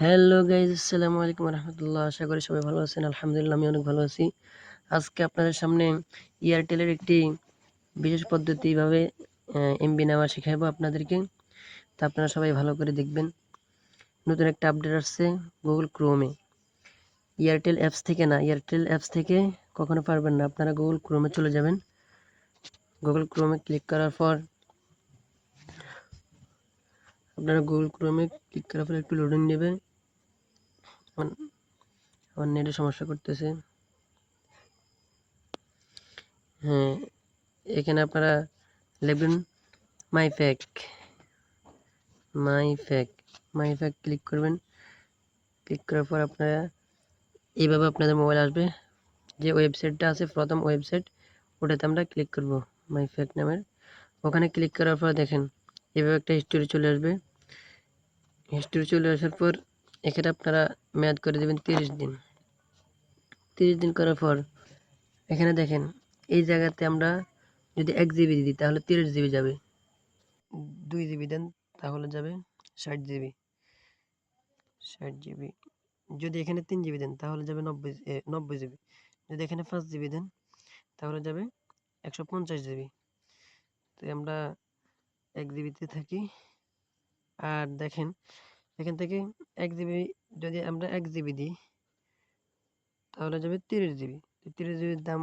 Hello guys, আসসালামু আলাইকুম রহমতুল্লাহ। আশা করি সবাই ভালো আছেন। আলহামদুলিল্লাহ, আমি অনেক ভালো আছি। আজকে আপনাদের সামনে এয়ারটেলের একটি বিশেষ পদ্ধতিভাবে এমবি নেওয়া শেখাবো আপনাদেরকে। তা আপনারা সবাই ভালো করে দেখবেন। নতুন একটা আপডেট আসছে গুগল ক্রোমে। এয়ারটেল অ্যাপস থেকে না, এয়ারটেল অ্যাপস থেকে কখনো পারবেন না। আপনারা গুগল ক্রোমে চলে যাবেন। গুগল ক্রোমে ক্লিক করার পর একটু লোডিং নেবে। আমার নেটে সমস্যা করতেছে। হ্যাঁ, এখানে আপনারা লিখবেন মাই ফ্যাক ক্লিক করবেন। ক্লিক করার পর আপনারা এইভাবে আপনাদের মোবাইল আসবে। যে ওয়েবসাইটটা আছে, প্রথম ওয়েবসাইট, ওটাতে আমরা ক্লিক করব, মাই ফ্যাক নামের। ওখানে ক্লিক করার পর দেখেন এভাবে একটা হিস্টোরি চলে আসবে। হিস্টোরি চলে আসার পর এখানে আপনারা মেয়াদ করে দেবেন 30 দিন। 30 দিন করার পর এখানে দেখেন এই জায়গাতে আমরা যদি 1 জিবি দিই তাহলে 30 জিবি যাবে। 2 জিবি দেন তাহলে যাবে 60 জিবি। যদি এখানে 3 জিবি দেন তাহলে যাবে 90 জিবি। যদি এখানে 5 জিবি দেন তাহলে যাবে 150 জিবি। তো আমরা 1 জিবিতে থাকি। আর দেখেন এখান থেকে 1 জিবি, যদি আমরা 1 জিবি দিই তাহলে যাবে 30 জিবি। 30 জিবির দাম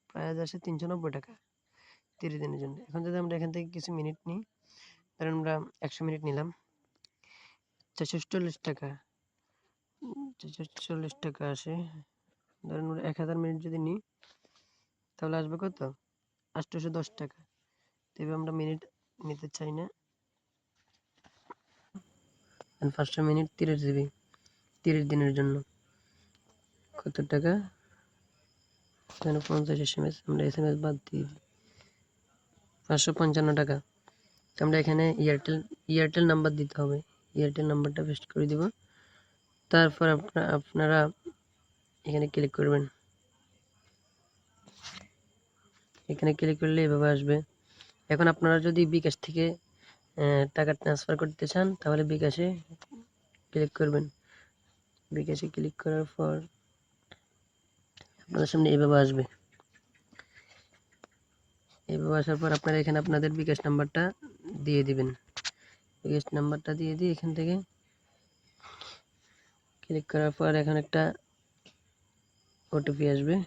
প্রায় আসে 390 টাকা 30 দিনের জন্য। এখন যদি আমরা এখান থেকে কিছু মিনিট নিই, ধরেন আমরা 100 মিনিট নিলাম, 440 টাকা 440 টাকা আসে। ধরেন আমরা 1000 মিনিট যদি নিই তাহলে আসবে কত? 810 টাকা। তবে আমরা মিনিট নিতে চাই না। 500 মিনিট 30 জিবি 30 দিনের জন্য কত টাকা? 50 SMS, আমরা SMS বাদ দিয়ে দিই 555 টাকা। তো আমরা এখানে এয়ারটেল নাম্বার দিতে হবে। এয়ারটেল নাম্বারটা পেস্ট করে দিব। তারপর আপনারা এখানে ক্লিক করবেন। এখানে ক্লিক করলে এভাবে আসবে। এখন আপনারা যদি বিকাশ থেকে টাকা ট্রান্সফার করতে চান তাহলে বিকাশে ক্লিক করবেন। বিকাশে ক্লিক করার পর আপনাদের সামনে এভাবে আসবে। এভাবে আসার পর আপনারা এখানে আপনাদের বিকাশ নাম্বারটা দিয়ে দিবেন। বিকাশ নাম্বারটা দিয়ে দিয়ে এখান থেকে ক্লিক করার পর এখানে একটা ওটিপি আসবে।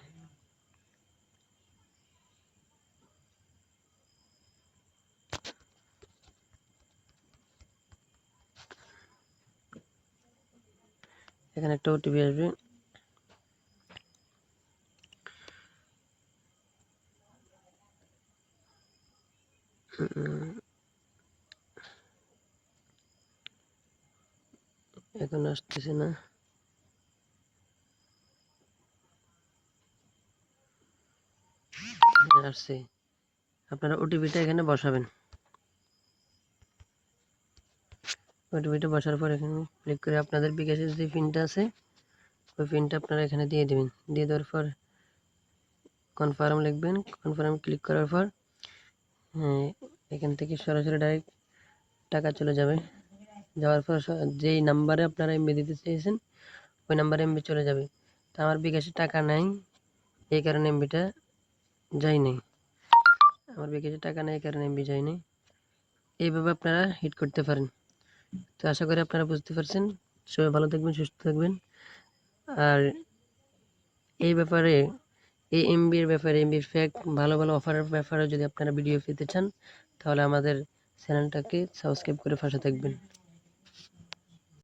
এখানে একটা ওটিপি আসবে। এখন আসতেছে না। আসছে। আপনারা ওটিপিটা এখানে বসাবেন। ওটিপিটা বসার পর এখানে ক্লিক করে আপনাদের বিকাশের যে পিনটা আছে ওই পিনটা আপনারা এখানে দিয়ে দেবেন। দিয়ে দেওয়ার পর কনফার্ম লিখবেন। কনফার্ম ক্লিক করার পর এখান থেকে সরাসরি ডাইরেক্ট টাকা চলে যাবে। যাওয়ার পর যেই নাম্বারে আপনারা এমবি দিতে চেয়েছেন ওই নাম্বারে এমবি চলে যাবে। তো আমার বিকাশে টাকা নাই, এই কারণে এমবিটা যায়নি। আমার বিকাশে টাকা নেই, এই কারণে এমবি যায়নি। এইভাবে আপনারা হিট করতে পারেন। তো আশা করি আপনারা বুঝতে পারছেন। সবাই ভালো থাকবেন, সুস্থ থাকবেন। আর এই ব্যাপারে, এই এমবির ব্যাপারে, এমবির ফ্যাক্ট, ভালো ভালো অফারের ব্যাপারে যদি আপনারা ভিডিও পেতে চান তাহলে আমাদের চ্যানেলটাকে সাবস্ক্রাইব করে পাশে থাকবেন।